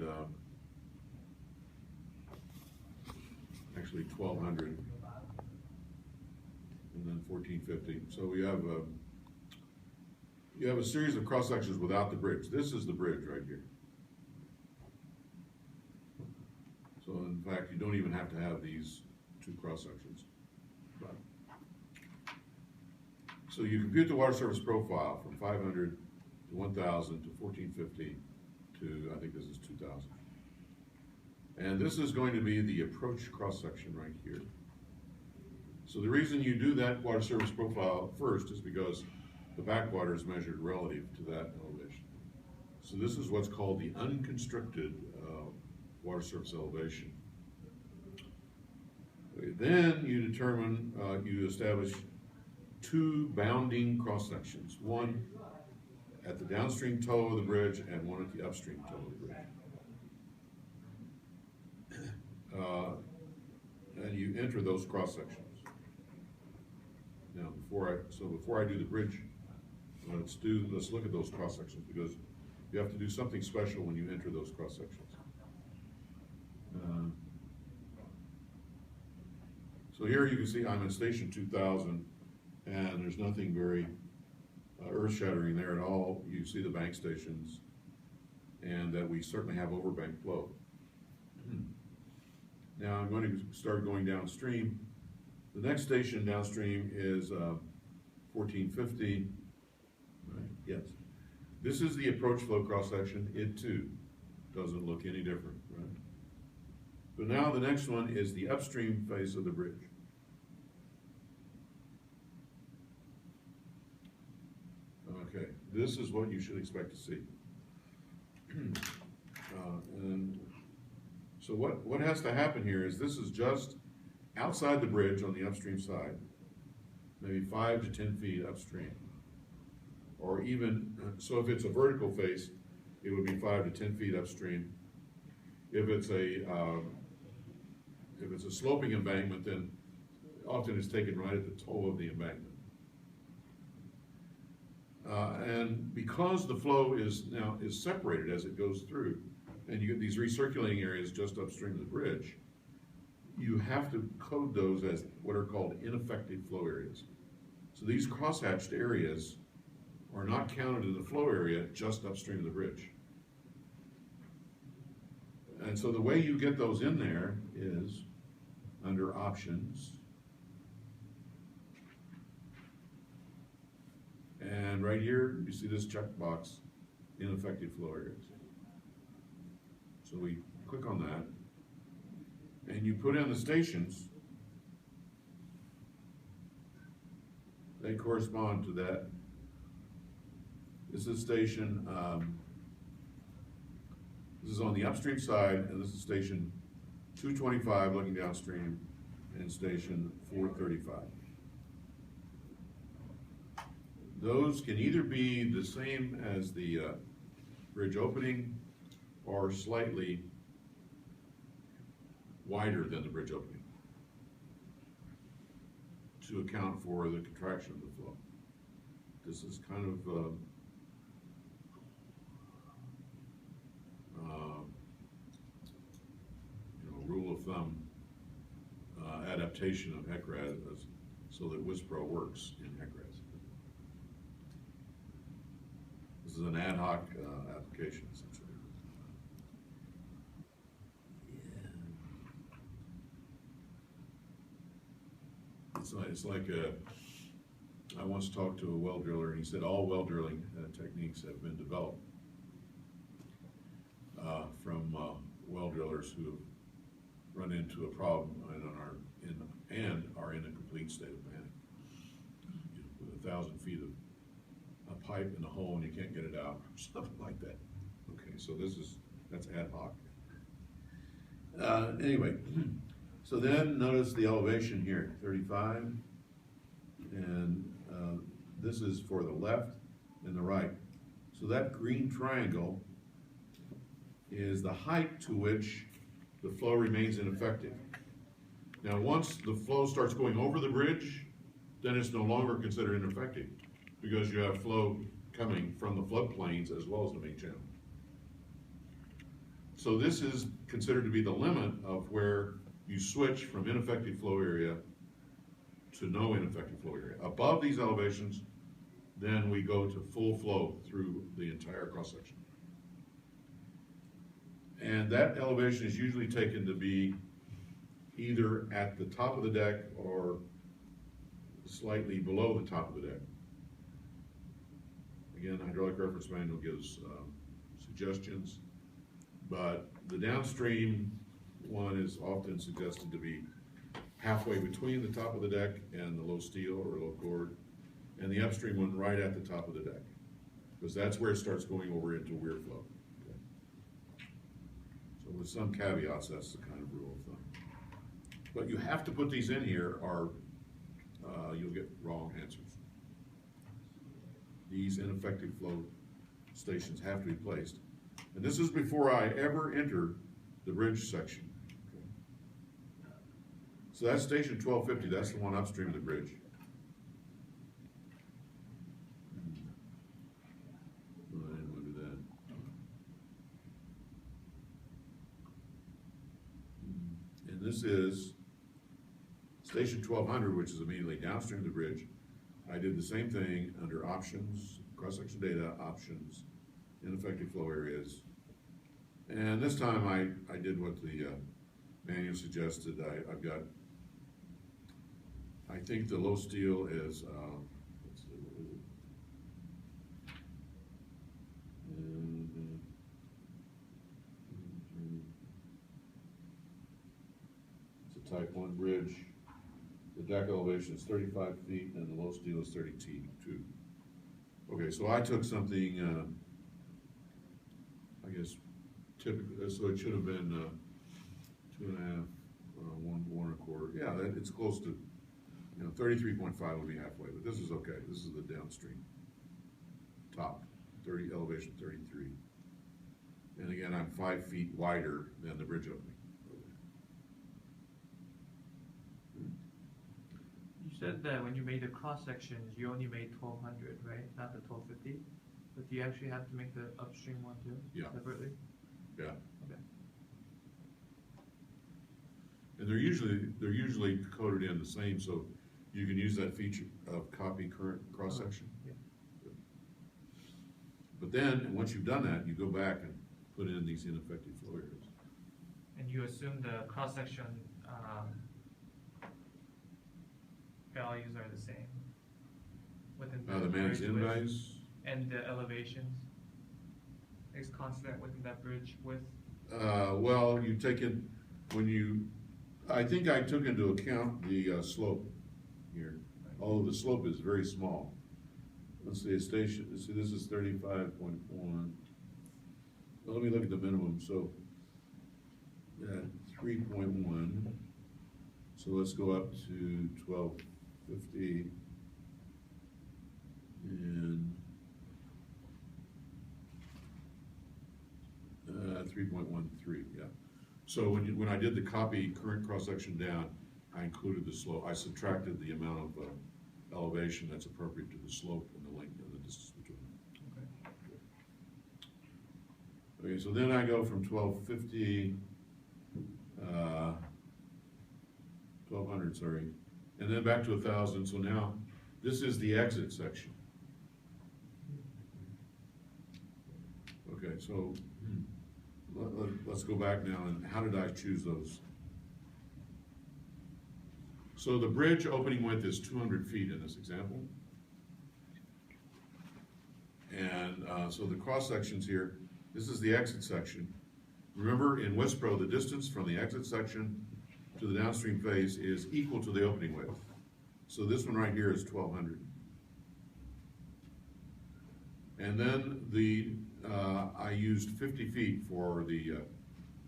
and actually 1200, and then 1450. So you have a series of cross sections without the bridge. This is the bridge right here. So in fact, you don't even have to have these two cross sections. So you compute the water surface profile from 500 to 1000 to 1450 to, I think this is 2000. And this is going to be the approach cross section right here. So the reason you do that water surface profile first is because the backwater is measured relative to that elevation. So this is what's called the unconstricted water surface elevation. Then you determine, you establish two bounding cross sections, one at the downstream toe of the bridge and one at the upstream toe of the bridge. And you enter those cross sections. Now, before I do the bridge, let's look at those cross sections, because you have to do something special when you enter those cross sections. So here you can see I'm at station 2000, and there's nothing very earth-shattering there at all. You see the bank stations, and that we certainly have overbank flow. Now I'm going to start going downstream. The next station downstream is 1450. Right? Yes. This is the approach flow cross section. It too doesn't look any different, right? But now the next one is the upstream face of the bridge. Okay, this is what you should expect to see. And so what has to happen here is this is just outside the bridge on the upstream side, maybe 5 to 10 feet upstream. Or even, so if it's a vertical face, it would be 5 to 10 feet upstream. If it's a sloping embankment, then often it's taken right at the toe of the embankment. And because the flow is separated as it goes through, and you get these recirculating areas just upstream of the bridge, you have to code those as what are called ineffective flow areas. So these crosshatched areas are not counted in the flow area just upstream of the bridge. And so the way you get those in there is under options. And right here, you see this checkbox, ineffective flow areas. So we click on that, and you put in the stations. They correspond to that. This is station, this is on the upstream side, and this is station 225 looking downstream, and station 435. Those can either be the same as the bridge opening or slightly wider than the bridge opening to account for the contraction of the flow. This is kind of rule of thumb adaptation of Hec-Ras so that WISPRO works in Hec-Ras. This is an ad hoc application, essentially. Yeah. It's like I once talked to a well driller, and he said all well drilling techniques have been developed from well drillers who have run into a problem and are in a complete state of panic. With 1,000 feet of a pipe in a hole and you can't get it out, or something like that. Okay, so that's ad hoc. Anyway, so then notice the elevation here, 35, and this is for the left and the right. So that green triangle is the height to which the flow remains ineffective. Now, once the flow starts going over the bridge, then it's no longer considered ineffective because you have flow coming from the floodplains as well as the main channel. So this is considered to be the limit of where you switch from ineffective flow area to no ineffective flow area. Above these elevations, then we go to full flow through the entire cross section. And that elevation is usually taken to be either at the top of the deck or slightly below the top of the deck. Again, the hydraulic reference manual gives suggestions, but the downstream one is often suggested to be halfway between the top of the deck and the low steel or low chord, and the upstream one right at the top of the deck, because that's where it starts going over into weir flow. Okay. So with some caveats, that's the kind of rule of thumb. But you have to put these in here, or you'll get wrong answers. These ineffective flow stations have to be placed. And this is before I ever enter the bridge section. Okay. So that's station 1250, that's the one upstream of the bridge. I didn't want to do that. And this is station 1200, which is immediately downstream of the bridge. I did the same thing under options, cross-section data, options, ineffective flow areas. And this time I did what the manual suggested. I've got, I think the low steel is, let's see, what is it? It's a type 1 bridge. The deck elevation is 35 feet and the low steel is 32. Okay, so I took something, I guess, typically, so it should have been 2.5, 1.25. Yeah, it's close to, 33.5 would be halfway, but this is okay. This is the downstream top, elevation 33. And again, I'm 5 feet wider than the bridge opening. You said that when you made the cross sections, you only made 1200, right? Not the 1250. But do you actually have to make the upstream one too? Yeah. Separately? Yeah. Okay. And they're usually coded in the same, so you can use that feature of copy current cross section. Yeah. But then once you've done that, you go back and put in these ineffective flow areas. And you assume the cross section values are the same within The managed in values? And the elevations is constant within that bridge width? Well, you take it, I think I took into account the slope here, although the slope is very small. Let's see, this is 35.1. Well, let me look at the minimum, so 3.1. So let's go up to 1250 and 3.13, yeah. So when I did the copy current cross section down, I included the slope. I subtracted the amount of elevation that's appropriate to the slope and the length and the distance between them. Okay. Okay, so then I go from 1250, 1200, sorry, and then back to 1000. So now this is the exit section. Okay, so let's go back now, and how did I choose those? So the bridge opening width is 200 feet in this example. And so the cross sections here, this is the exit section. Remember, in WISPRO, the distance from the exit section to the downstream face is equal to the opening width. So this one right here is 1200. And then I used 50 feet for the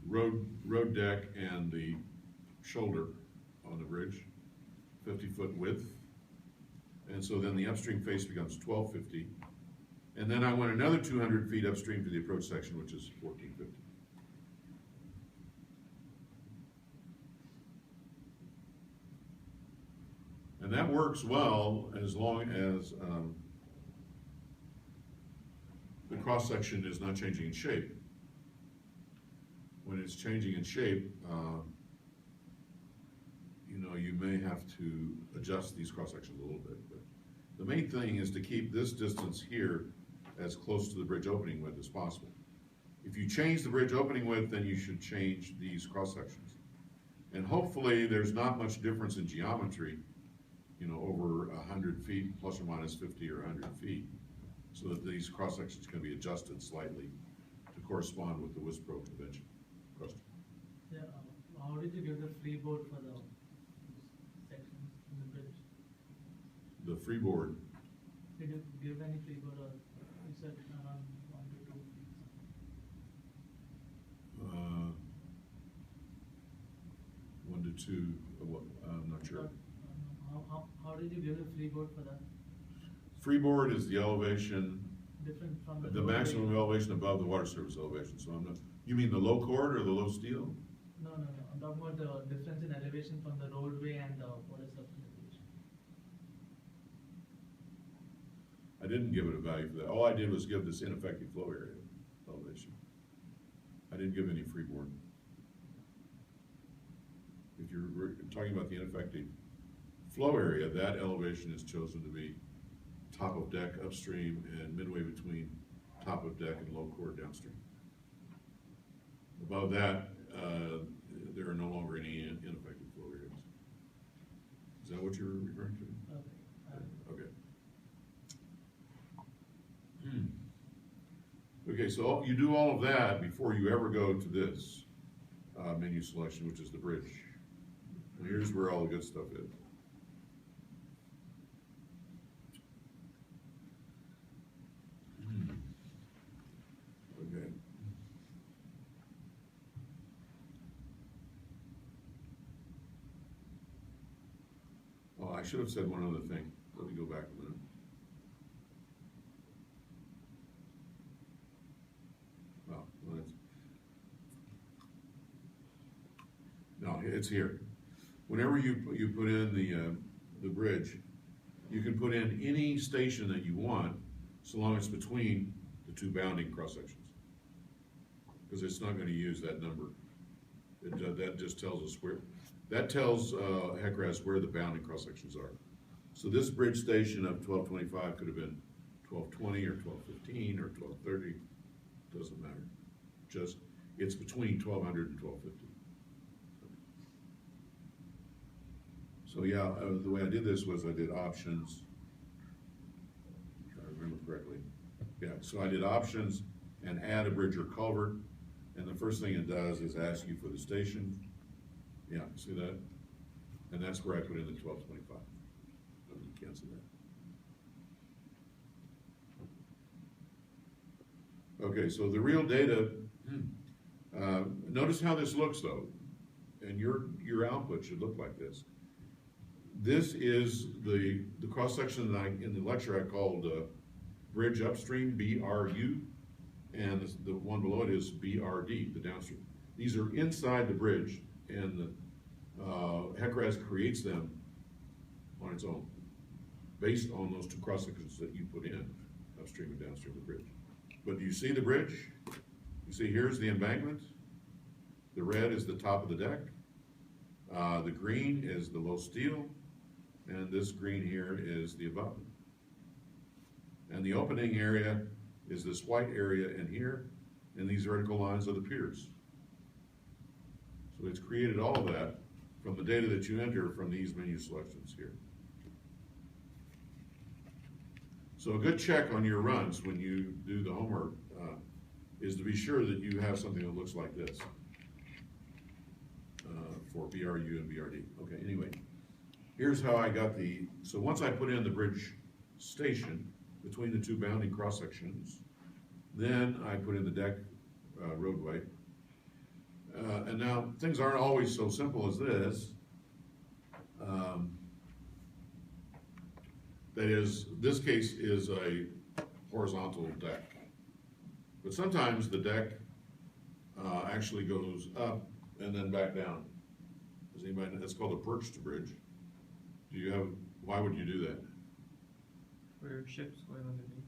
road deck and the shoulder on the bridge, 50-foot width. And so then the upstream face becomes 1250. And then I went another 200 feet upstream to the approach section, which is 1450. And that works well as long as the cross section is not changing in shape. when it's changing in shape, you know, you may have to adjust these cross sections a little bit, but the main thing is to keep this distance here as close to the bridge opening width as possible. If you change the bridge opening width, then you should change these cross sections. And hopefully there's not much difference in geometry, you know, over 100 feet, plus or minus 50 or 100 feet, so that these cross sections can be adjusted slightly to correspond with the WISPRO convention. Question? Yeah, how did you give the freeboard for the sections in the bridge? The freeboard, Did you give any freeboard, or you said around 1 to 2 feet? 1 to 2, what, I'm not sure. How did you give the freeboard for that? Freeboard is the elevation, Different from the the roadway? maximum elevation above the water surface elevation, so I'm not, you mean the low chord or the low steel? No, I'm talking about the difference in elevation from the roadway and the water surface elevation. I didn't give it a value for that. All I did was give this ineffective flow area elevation. I didn't give any freeboard. If you're talking about the ineffective flow area, that elevation is chosen to be top of deck upstream and midway between top of deck and low chord downstream. Above that, there are no longer any ineffective flow areas. Is that what you're referring to? Okay. Okay. Okay, so you do all of that before you ever go to this menu selection, which is the bridge. And here's where all the good stuff is. Okay. Oh, I should have said one other thing. Let me go back a minute. No, it's here. Whenever you put in the bridge, you can put in any station that you want, so long as it's between the two bounding cross sections. Because it's not going to use that number. That just tells us where. That tells Hec-Ras where the bounding cross sections are. So this bridge station of 1225 could have been 1220 or 1215 or 1230. Doesn't matter. Just it's between 1200 and 1250. So yeah, the way I did this was I did options, if I remember correctly. Yeah, so I did options and add a bridge or culvert, and the first thing it does is ask you for the station. Yeah, see that? And that's where I put in the 1225. Let me cancel that. Okay, so the real data, notice how this looks though, and your output should look like this. This is the cross-section that in the lecture I called bridge upstream, BRU, and the one below it is BRD, the downstream. These are inside the bridge, and Hec-Ras creates them on its own, based on those two cross-sections that you put in, upstream and downstream of the bridge. But do you see the bridge? You see here's the embankment. The red is the top of the deck. The green is the low steel. And this green here is the abutment. And the opening area is this white area in here, and these vertical lines are the piers. So it's created all of that from the data that you enter from these menu selections here. So a good check on your runs when you do the homework is to be sure that you have something that looks like this for BRU and BRD. Okay, anyway. Here's how I got so once I put in the bridge station between the two bounding cross sections, then I put in the deck roadway. And now things aren't always so simple as this. That is, this case is a horizontal deck. But sometimes the deck actually goes up and then back down. Does anybody know? That's called a perched bridge. Why would you do that? For ships going underneath.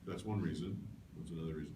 That's one reason. What's another reason?